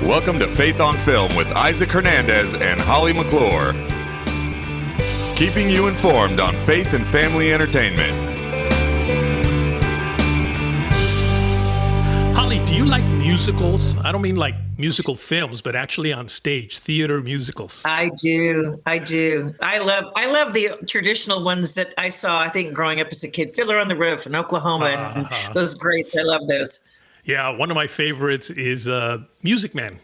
Welcome to Faith on Film with Isaac Hernandez and Holly McClure. Keeping you informed on faith and family entertainment. Holly, do you like musicals? I don't mean like musical films, but actually on stage, theater musicals. I do. I love the traditional ones that I saw, I think, growing up as a kid. Fiddler on the Roof in Oklahoma, and those greats. I love those. Yeah, one of my favorites is Music Man.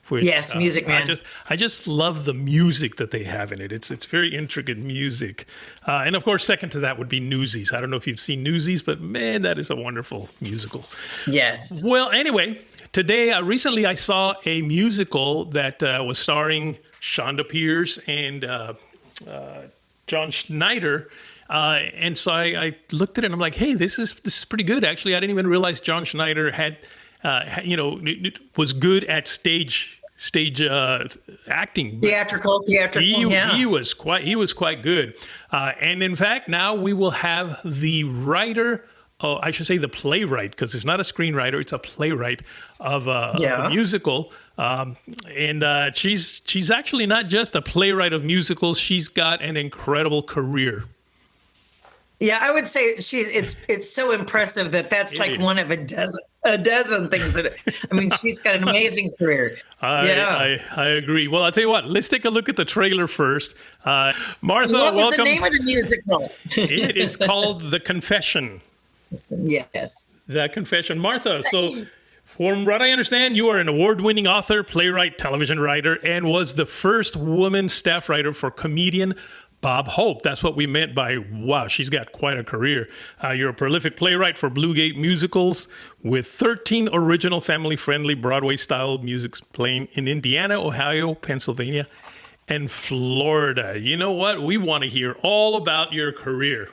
Yes, Music Man. I just love the music that they have in it. It's very intricate music. And of course, second to that would be Newsies. I don't know if you've seen Newsies, but man, that is a wonderful musical. Yes. Well, anyway, today, recently I saw a musical that was starring Shonda Pierce and John Schneider. And so I looked at it and I'm like, hey, this is pretty good. Actually, I didn't even realize John Schneider was good at stage acting. Theatrical. He was quite good. And in fact, now we will have the writer. Oh, I should say the playwright, because it's not a screenwriter; it's a playwright of a musical. And she's actually not just a playwright of musicals; she's got an incredible career. Yeah, I would say it's so impressive that's like one of a dozen things that, I mean, she's got an amazing career. I agree. Well, I'll tell you what, let's take a look at the trailer first. Martha, welcome. What was the name of the musical? It is called The Confession. Yes. The Confession. Martha, so from what I understand, you are an award-winning author, playwright, television writer, and was the first woman staff writer for comedian Bob Hope. That's what we meant by, wow, she's got quite a career. You're a prolific playwright for Blue Gate musicals with 13 original family-friendly Broadway-style musicals playing in Indiana, Ohio, Pennsylvania, and Florida. You know what? We want to hear all about your career.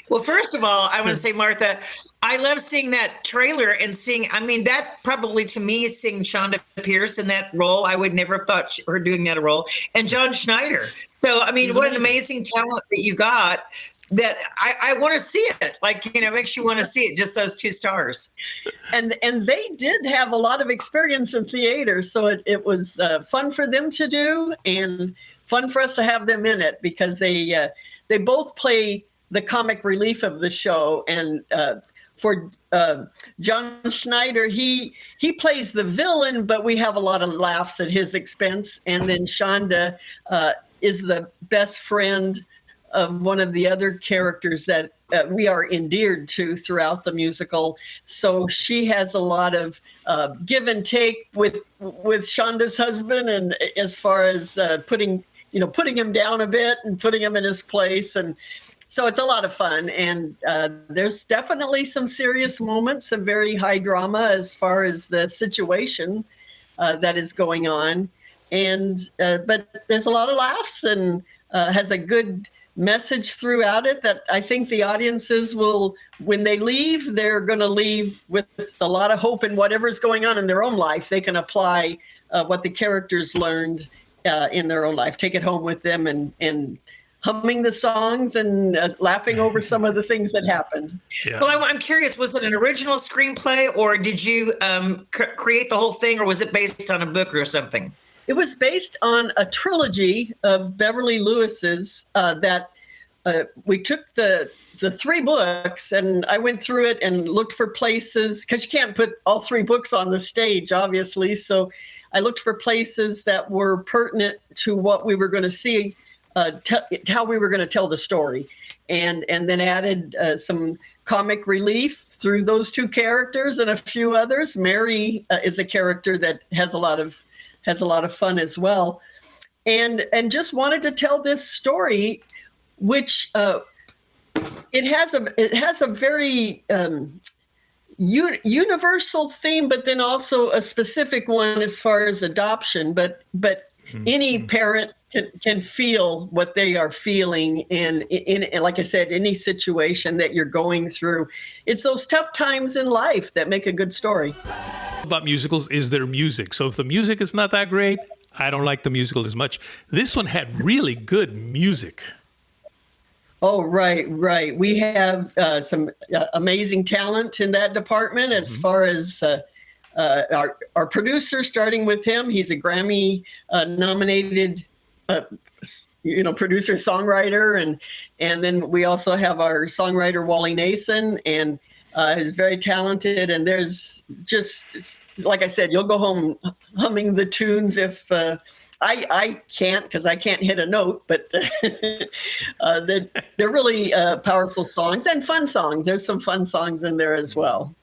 Well, first of all, I want to say, Martha, I love seeing that trailer and that probably to me is seeing Shonda Pierce in that role. I would never have thought her doing that role. And John Schneider. So, what an amazing talent that you got, that I want to see it. Makes you want to see it, just those two stars. And they did have a lot of experience in theater. So it was fun for them to do and fun for us to have them in it, because they both play the comic relief of the show. And for John Schneider, he plays the villain, but we have a lot of laughs at his expense. And then Shonda is the best friend of one of the other characters that we are endeared to throughout the musical. So she has a lot of give and take with Shonda's husband, and as far as putting him down a bit and putting him in his place. And so it's a lot of fun. And there's definitely some serious moments, some very high drama as far as the situation that is going on. And but there's a lot of laughs and has a good message throughout it that I think the audiences will, when they leave, they're going to leave with a lot of hope in whatever's going on in their own life. They can apply what the characters learned in their own life, take it home with them, and humming the songs and laughing over some of the things that happened. Yeah. Well, I'm curious, was it an original screenplay, or did you create the whole thing, or was it based on a book or something? It was based on a trilogy of Beverly Lewis's that we took the three books, and I went through it and looked for places, because you can't put all three books on the stage, obviously. So I looked for places that were pertinent to what we were going to see, how we were going to tell the story, and then added some comic relief through those two characters and a few others. Mary is a character that has a lot of fun as well, and just wanted to tell this story, which it has a very universal theme, but then also a specific one as far as adoption. But any parent can feel what they are feeling in, like I said, any situation that you're going through. It's those tough times in life that make a good story. About musicals is their music. So if the music is not that great, I don't like the musical as much. This one had really good music. Oh, right. We have some amazing talent in that department as far as our producer, starting with him. He's a Grammy nominated producer songwriter, and then we also have our songwriter Wally Nason, and is very talented. And there's just, like I said, you'll go home humming the tunes if I can't, because I can't hit a note, but they're really powerful songs and fun songs. There's some fun songs in there as well.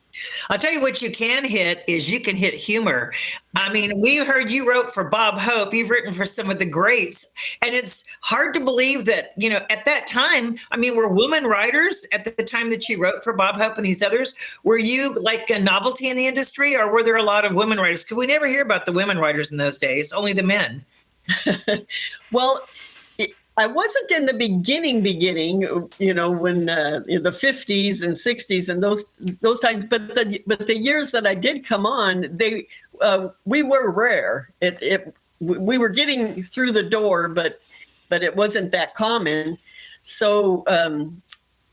I'll tell you what you can hit is you can hit humor. I mean, we heard you wrote for Bob Hope. You've written for some of the greats. And it's hard to believe that, at that time, I mean, were women writers at the time that you wrote for Bob Hope and these others? Were you like a novelty in the industry, or were there a lot of women writers? Because we never hear about the women writers in those days, only the men. Well, I wasn't in the beginning, when in the 50s and 60s and those times, but the years that I did come on, we were rare. We were getting through the door, but it wasn't that common. So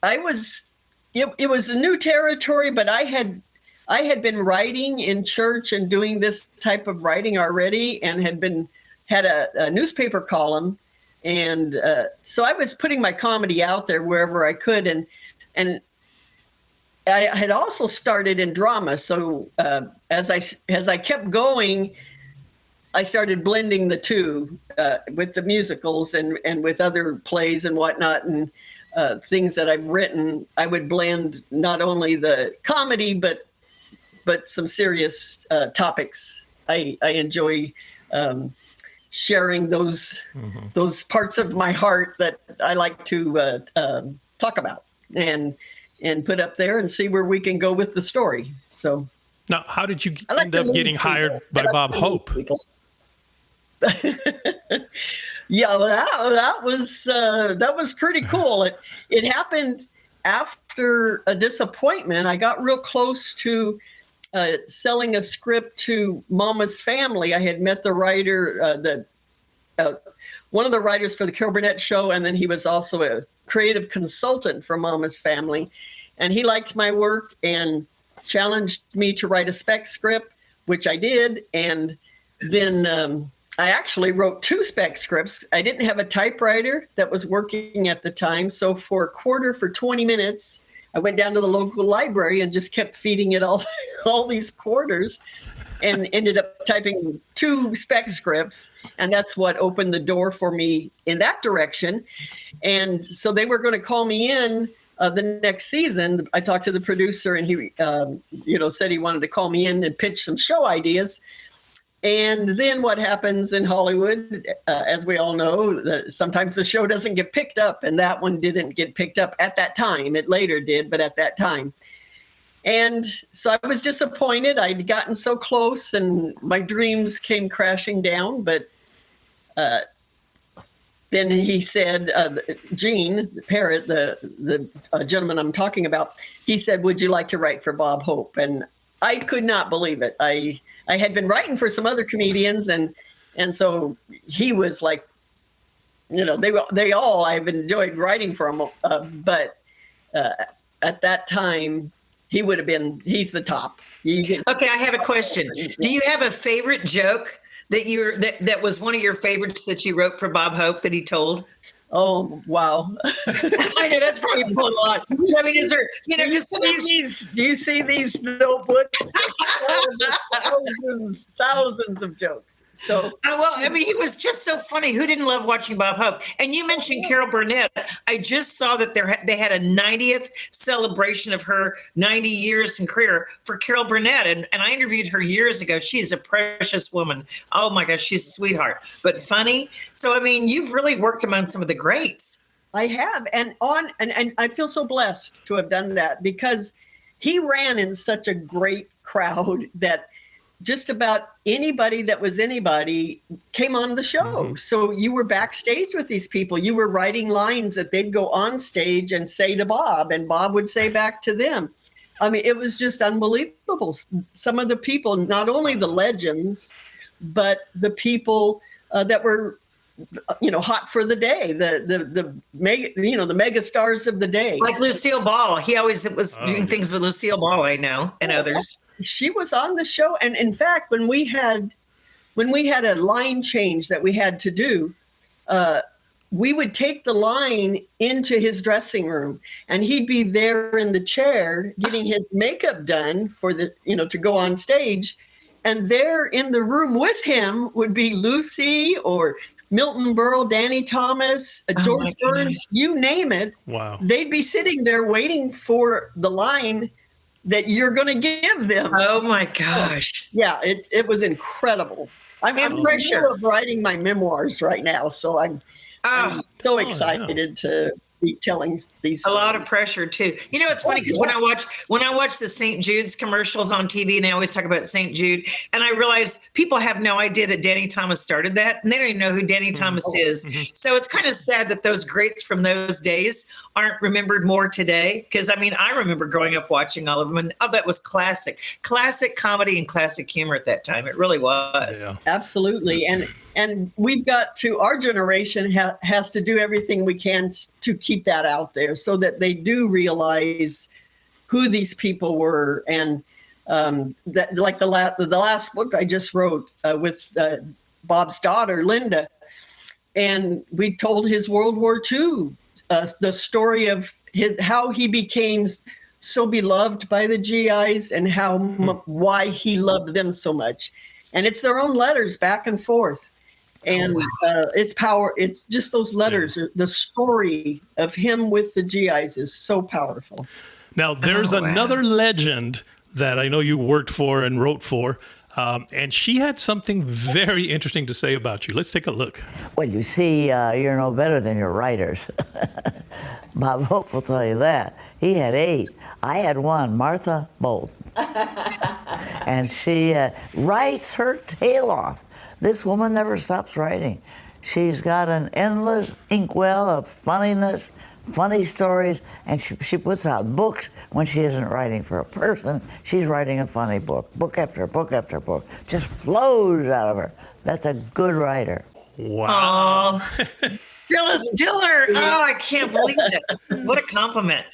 it was a new territory, but I had been writing in church and doing this type of writing already, and had a newspaper column. And so I was putting my comedy out there wherever I could. And I had also started in drama. So as I kept going, I started blending the two with the musicals and with other plays and whatnot, and things that I've written. I would blend not only the comedy, but some serious topics. I enjoy sharing those parts of my heart that I like to talk about and put up there and see where we can go with the story. So now, how did you end up getting hired by Bob Hope? Yeah, that was pretty cool. It happened after a disappointment. I got real close to selling a script to Mama's Family. I had met the writer, one of the writers for the Carol Burnett show, and then he was also a creative consultant for Mama's Family. And he liked my work and challenged me to write a spec script, which I did. And then I actually wrote 2 spec scripts. I didn't have a typewriter that was working at the time. So for a quarter, for 20 minutes, I went down to the local library and just kept feeding it all these quarters, and ended up typing 2 spec scripts. And that's what opened the door for me in that direction. And so they were going to call me in the next season. I talked to the producer, and he, said he wanted to call me in and pitch some show ideas. And then what happens in Hollywood, as we all know, sometimes the show doesn't get picked up, and that one didn't get picked up at that time. It later did, but at that time. And so I was disappointed. I'd gotten so close, and my dreams came crashing down. But then he said, Gene Parrott, the gentleman I'm talking about, he said, "Would you like to write for Bob Hope?" And I could not believe it. I had been writing for some other comedians, and so he was like, they all, I've enjoyed writing for them, but at that time, he's the top. Okay, I have a question. Do you have a favorite joke that was one of your favorites that you wrote for Bob Hope that he told? Oh, wow. I know that's probably a lot. I mean, is there, do you see these notebooks? thousands of jokes. So, he was just so funny. Who didn't love watching Bob Hope? And you mentioned Carol Burnett. I just saw that they had a 90th celebration of her 90 years in career for Carol Burnett. And I interviewed her years ago. She is a precious woman. Oh my gosh, she's a sweetheart, but funny. So, you've really worked among some of the greats. I have, and I feel so blessed to have done that, because he ran in such a great crowd that just about anybody that was anybody came on the show. Mm-hmm. So you were backstage with these people. You were writing lines that they'd go on stage and say to Bob, and Bob would say back to them. It was just unbelievable. Some of the people, not only the legends, but the people that were hot for the day, the mega stars of the day, like Lucille Ball. He always was doing things with Lucille Ball, I know, and others. she was on the show. And in fact, when we had a line change that we had to do, we would take the line into his dressing room, and he'd be there in the chair getting his makeup done for to go on stage. And there in the room with him would be Lucy or Milton Berle, Danny Thomas, George Burns, you name it. Wow. They'd be sitting there waiting for the line that you're going to give them. Oh my gosh. Yeah, it was incredible. I'm in pressure of writing my memoirs right now, so I'm so excited to be telling these stories. A lot of pressure too. You know, it's funny because when I watch the St. Jude's commercials on TV, and they always talk about St. Jude, and I realize people have no idea that Danny Thomas started that, and they don't even know who Danny Thomas is. So it's kind of sad that those greats from those days aren't remembered more today. Because I mean, I remember growing up watching all of them, and that was classic comedy and classic humor at that time. It really was. Yeah. Absolutely, and we've got to, our generation has to do everything we can to keep that out there so that they do realize who these people were. And that, like the last book I just wrote with Bob's daughter, Linda, and we told his World War II, the story of how he became so beloved by the GIs and why he loved them so much. And it's their own letters back and forth. And it's just those letters. The story of him with the GIs is so powerful. Now, there's another legend that I know you worked for and wrote for, and she had something very interesting to say about you. Let's take a look. Well, you see, you're no better than your writers. Bob Hope will tell you that. He had 8. I had 1, Martha Bolt. And she writes her tail off. This woman never stops writing. She's got an endless inkwell of funniness, funny stories, and she puts out books when she isn't writing for a person. She's writing a funny book after book after book. Just flows out of her. That's a good writer. Wow. Phyllis Diller. Oh, I can't believe it. What a compliment.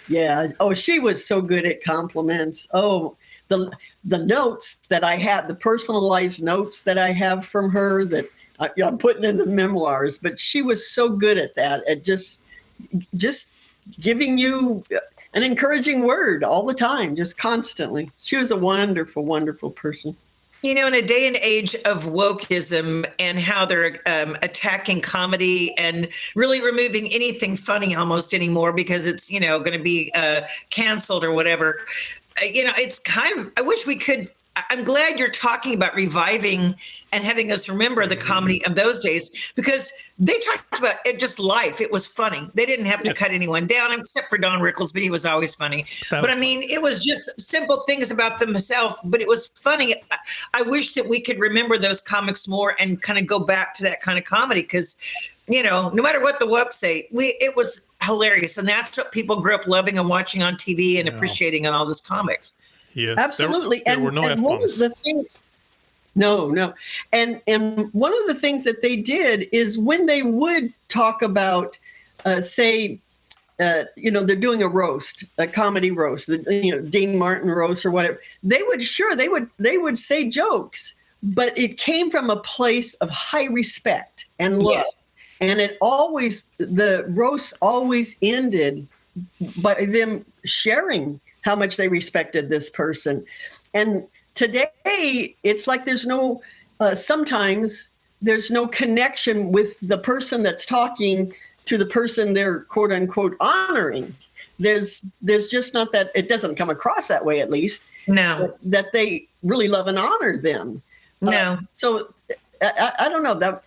Yeah. Oh, she was so good at compliments. Oh, the notes that I had, the personalized notes that I have from her that I'm putting in the memoirs, but she was so good at that, at just giving you an encouraging word all the time, just constantly. She was a wonderful, wonderful person. You know, in a day and age of wokeism and how they're attacking comedy and really removing anything funny almost anymore because it's, going to be canceled or whatever, it's kind of, I wish we could. I'm glad you're talking about reviving and having us remember the comedy of those days, because they talked about it, just life. It was funny. They didn't have to cut anyone down except for Don Rickles, but he was always funny. But I mean, it was just simple things about themselves, but it was funny. I wish that we could remember those comics more and kind of go back to that kind of comedy because, no matter what the woke say, it was hilarious. And that's what people grew up loving and watching on TV and appreciating on all those comics. Yes, absolutely. There were no and one of the things, no. And one of the things that they did is when they would talk about, say, they're doing a roast, a comedy roast, Dean Martin roast or whatever. They would say jokes, but it came from a place of high respect and love. Yes. And the roast always ended by them sharing how much they respected this person. And today, it's like there's no, sometimes there's no connection with the person that's talking to the person they're quote unquote honoring. There's just not that, it doesn't come across that way at least. No. That they really love and honor them. No. So I don't know that.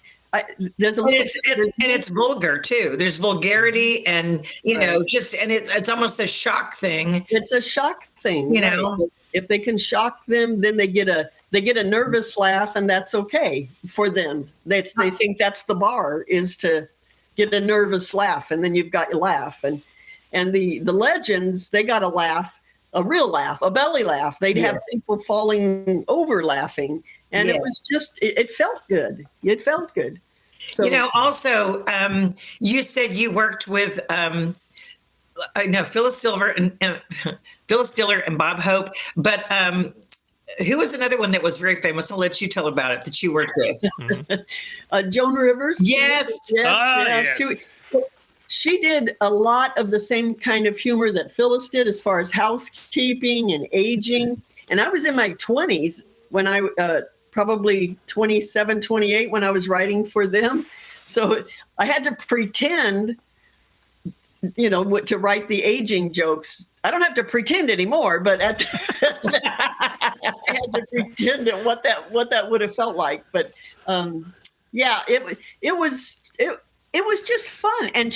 There's a little, and it's vulgar too. There's vulgarity and it's almost a shock thing. It's a shock thing. If they can shock them, then they get a nervous laugh, and that's okay for them. They think that's the bar, is to get a nervous laugh, and then you've got your laugh. And the legends, they got a laugh, a real laugh, a belly laugh. They'd have people falling over laughing, and it was just it felt good. It felt good. So, also, you said you worked with Phyllis Diller and Bob Hope, but Who was another one that was very famous? I'll let you tell about it that you worked with. Joan Rivers. Yes. Yes. She did a lot of the same kind of humor that Phyllis did as far as housekeeping and aging. And I was in my 20s when I probably 27, 28 when I was writing for them. So I had to pretend, to write the aging jokes. I don't have to pretend anymore, but I had to pretend at what that would have felt like. But it was just fun. And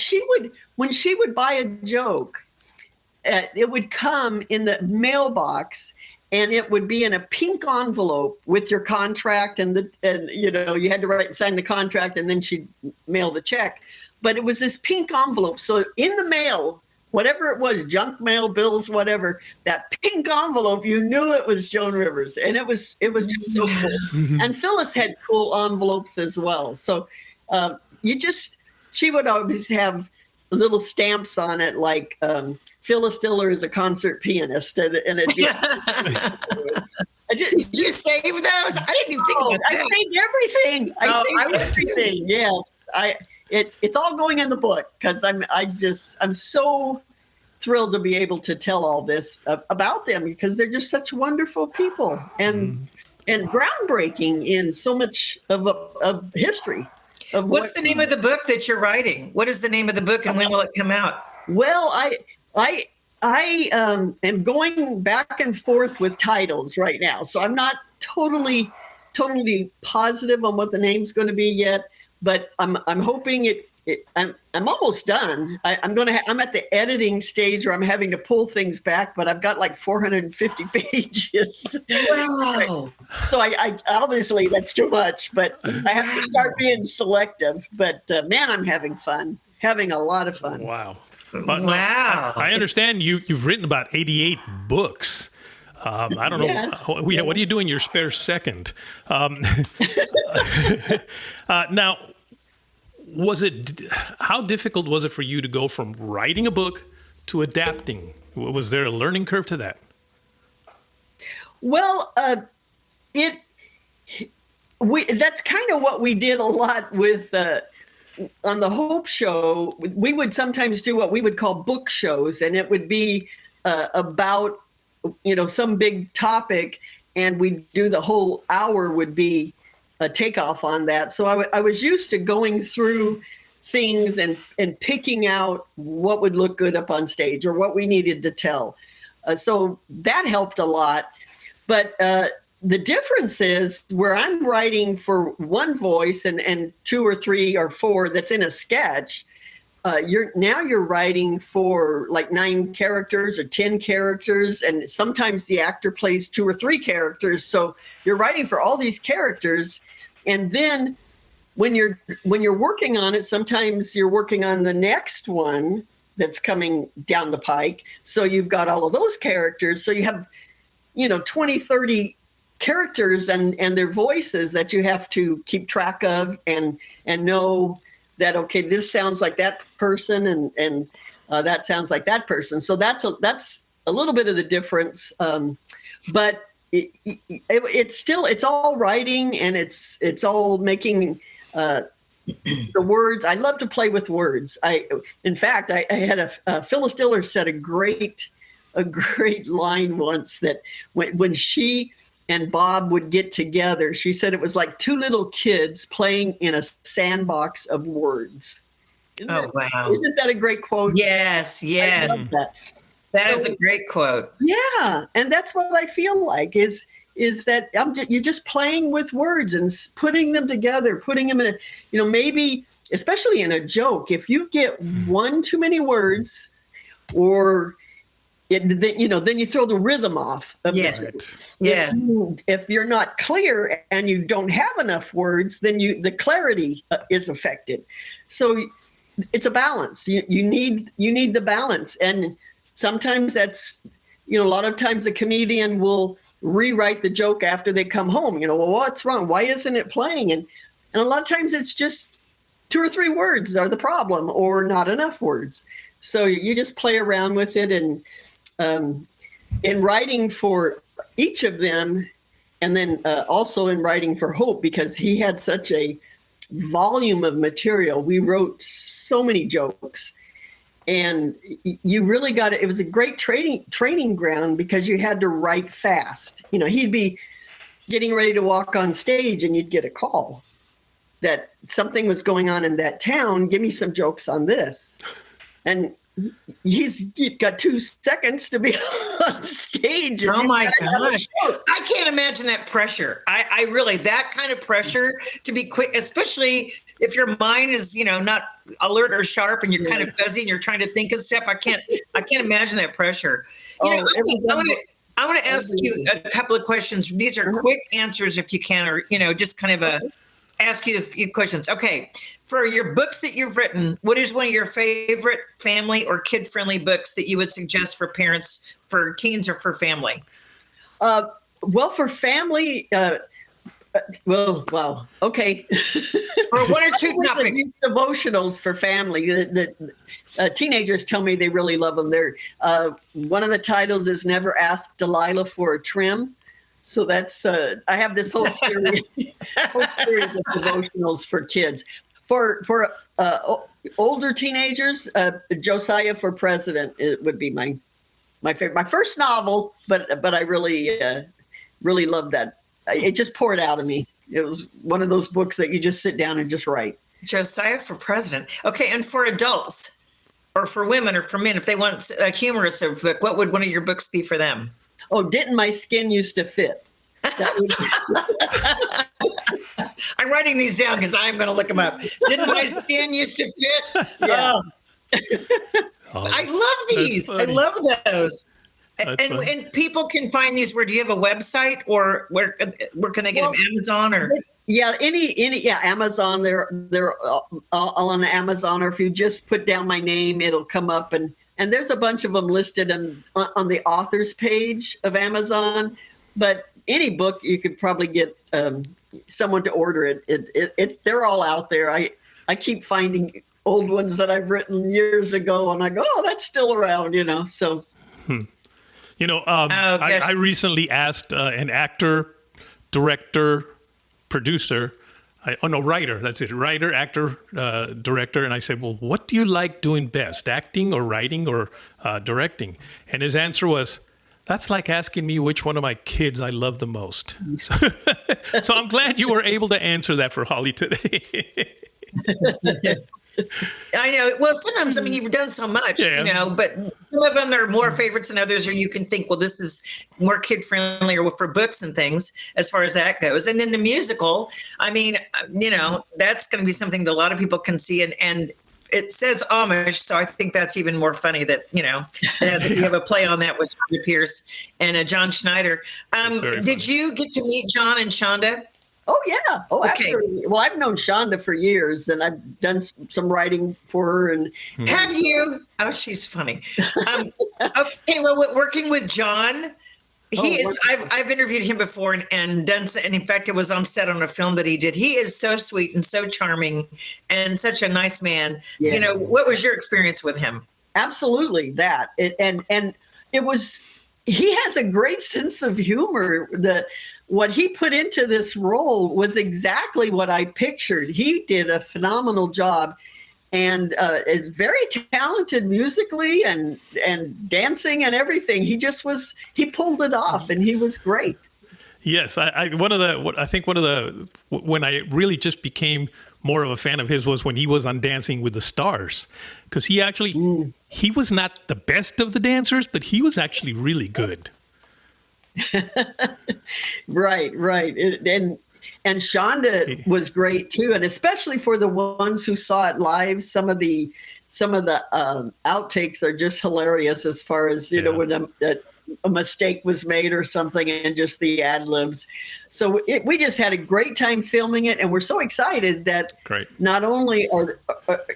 when she would buy a joke, it would come in the mailbox, and it would be in a pink envelope with your contract, and you had to sign the contract, and then she'd mail the check. But it was this pink envelope. So in the mail, whatever it was, junk mail, bills, whatever, that pink envelope, you knew it was Joan Rivers. And it was just so cool. And Phyllis had cool envelopes as well. So she would always have little stamps on it, like Phyllis Diller is a concert pianist. And it Did you save those? I didn't even think about that. I saved everything. Everything. Yes. It's all going in the book, because I'm so thrilled to be able to tell all this about them, because they're just such wonderful people and groundbreaking in so much of history. What's the name of the book that you're writing? What is the name of the book, and when will it come out? Well, I am going back and forth with titles right now, so I'm not totally positive on what the name's going to be yet. But I'm hoping I'm almost done. I'm at the editing stage where I'm having to pull things back, but I've got like 450 pages. Wow. So I obviously that's too much, but I have to start being selective. But man, I'm having a lot of fun. Wow. But, Wow. I understand you've written about 88 books. I don't know. Yes. What are you doing your spare second? Now, how difficult was it for you to go from writing a book to adapting? Was there a learning curve to that? Well, that's kind of what we did a lot with on the Hope Show. We would sometimes do what we would call book shows, and it would be about some big topic, and we'd do the whole hour would be a takeoff on that. So I was used to going through things and picking out what would look good up on stage or what we needed to tell. So that helped a lot. But the difference is where I'm writing for one voice and 2 or 3 or 4 that's in a sketch, you're writing for like 9 characters or 10 characters, and sometimes the actor plays 2 or 3 characters. So you're writing for all these characters, and then when you're working on it, sometimes you're working on the next one that's coming down the pike. So you've got all of those characters. So you have 20, 30 characters and their voices that you have to keep track of and know that, okay, this sounds like that person and that sounds like that person. So that's a little bit of the difference. But it's all writing, and it's all making the words. I love to play with words. In fact, I had Phyllis Diller said a great line once, that when she and Bob would get together, she said it was like 2 little kids playing in a sandbox of words. Wow. Isn't that a great quote? Yes. I love that. That is a great quote. Yeah. And that's what I feel like is that you're just playing with words and putting them together, putting them in maybe, especially in a joke, if you get one too many words or then you throw the rhythm off. Yes. Yes. If you're not clear and you don't have enough words, then the clarity is affected. So it's a balance. You need the balance. And sometimes that's, a lot of times a comedian will rewrite the joke after they come home. Well, what's wrong? Why isn't it playing? And a lot of times it's just 2 or 3 words are the problem, or not enough words. So you just play around with it. And in writing for each of them, and then also in writing for Hope, because he had such a volume of material. We wrote so many jokes, and you really got it. It was a great training ground because you had to write fast. You know, he'd be getting ready to walk on stage and you'd get a call that something was going on in that town. Give me some jokes on this. And he's got 2 seconds to be on stage. Oh my gosh. I can't imagine that pressure. I really, that kind of pressure to be quick, especially if your mind is, you know, not alert or sharp and you're kind of fuzzy and you're trying to think of stuff. I can't imagine that pressure. You know, I want to ask you a couple of questions. These are quick answers if you can, or, you know, just kind of ask you a few questions. Okay. For your books that you've written, what is one of your favorite family or kid-friendly books that you would suggest for parents, for teens, or for family? Well, for family, wow. Okay. Or one or two topics. Devotionals for family. The teenagers tell me they really love them. They're one of the titles is "Never Ask Delilah for a Trim." So that's I have this whole series, of devotionals for kids. For older teenagers, Josiah for President, it would be my favorite. My first novel, but I really loved that. It just poured out of me. It was one of those books that you just sit down and just write. Josiah for President. Okay, and for adults, or for women, or for men, if they want a humorous book, what would one of your books be for them? Oh, Didn't My Skin Used to Fit? I'm writing these down because I'm going to look them up. Didn't my skin used to fit? Yeah. I love these. I love those. And people can find these. Where do you have a website, or where can they get them? Amazon or? Yeah, Amazon. They're all on Amazon, or if you just put down my name, it'll come up, and there's a bunch of them listed on the author's page of Amazon. But any book, you could probably get someone to order it. They're all out there. I keep finding old ones that I've written years ago, and I go, oh, that's still around, you know. So. You know, I recently asked an actor, director, producer, writer. That's it. Writer, actor, director. And I said, well, what do you like doing best, acting or writing or directing? And his answer was, that's like asking me which one of my kids I love the most. So I'm glad you were able to answer that for Hollie today. I know. Well, sometimes, I mean, you've done so much, you know, but some of them are more favorites than others, or you can think, well, this is more kid-friendly or for books and things as far as that goes. And then the musical, I mean, you know, that's going to be something that a lot of people can see. And it says Amish, so I think that's even more funny that, you know, you have a play on that with Shonda Pierce and John Schneider. Did you get to meet John and Shonda? Oh, yeah. Oh, okay. Absolutely. Well, I've known Shonda for years, and I've done some writing for her. And have you? Oh, she's funny. Okay, well, working with John, I've interviewed him before and done, and in fact, it was on set on a film that he did. He is so sweet and so charming and such a nice man. Yeah. You know, what was your experience with him? Absolutely, that. And it was. He has a great sense of humor. What he put into this role was exactly what I pictured. He did a phenomenal job, and is very talented musically and dancing and everything. He pulled it off, and he was great. Yes, when I really just became more of a fan of his was when he was on Dancing with the Stars, because he actually he was not the best of the dancers, but he was actually really good. Right. And Shonda was great too, and especially for the ones who saw it live, some of the outtakes are just hilarious as far as, you know, when a mistake was made or something, and just the ad libs. So we just had a great time filming it, and we're so excited that not only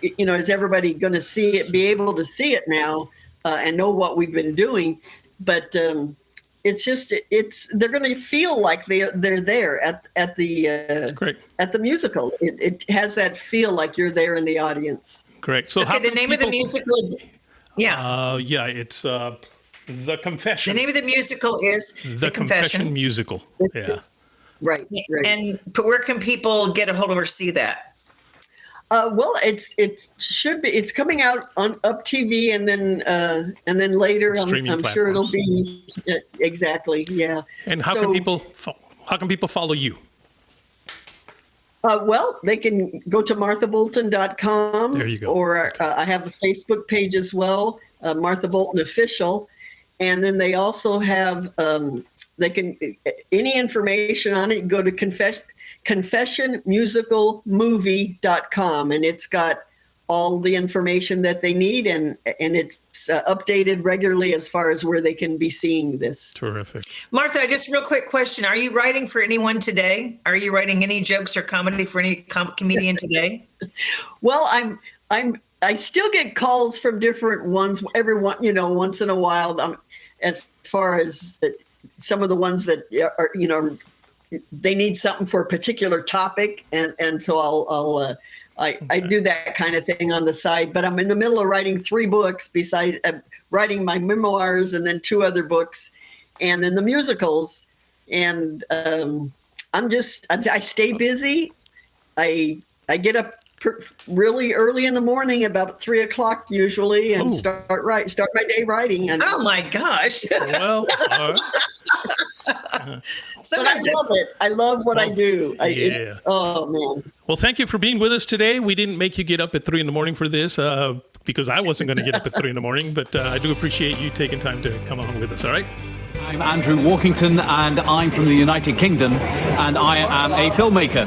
is everybody going to be able to see it now and know what we've been doing, but they're going to feel like they're there at the musical. It has that feel like you're there in the audience. Correct. So the name of the musical? It's The Confession. The name of the musical is The Confession Musical. Yeah. Right. And where can people get a hold of or see that? Well, it's coming out on Up TV, and then later I'm sure it'll be exactly. Yeah. And how can people follow you? Well, they can go to marthabolton.com. There you go. Or I have a Facebook page as well, Martha Bolton Official. And then they also have, any information on it, go to confessionmusicalmovie.com, and it's got all the information that they need, and it's updated regularly as far as where they can be seeing this. Terrific. Martha, just real quick question. Are you writing for anyone today? Are you writing any jokes or comedy for any comedian today? Well, I still get calls from different ones once in a while, as far as some of the ones that are, they need something for a particular topic. And so I do that kind of thing on the side, but I'm in the middle of writing 3 books besides writing my memoirs, and then 2 other books, and then the musicals. And I stay busy. I get up really early in the morning, about 3:00 usually, and start my day writing. And oh my gosh! Well, but I love it. I love what I do. Oh man! Well, thank you for being with us today. We didn't make you get up at 3 a.m. for this because I wasn't going to get up at 3 a.m. But I do appreciate you taking time to come on with us. All right. I'm Andrew Walkington, and I'm from the United Kingdom, and I am a filmmaker,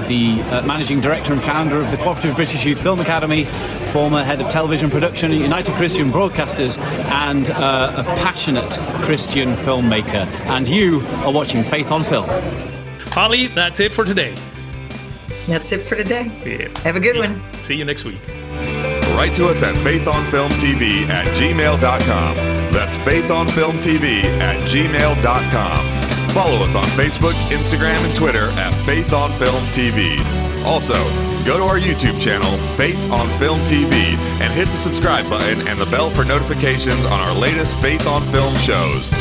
the managing director and founder of the Cooperative British Youth Film Academy, former head of television production at United Christian Broadcasters, and a passionate Christian filmmaker. And you are watching Faith on Film. Holly, that's it for today. That's it for today. Yeah. Have a good one. See you next week. Write to us at faithonfilmtv@gmail.com. That's faithonfilmtv@gmail.com. Follow us on Facebook, Instagram, and Twitter at Faith on Film TV. Also, go to our YouTube channel, Faith on Film TV, and hit the subscribe button and the bell for notifications on our latest Faith on Film shows.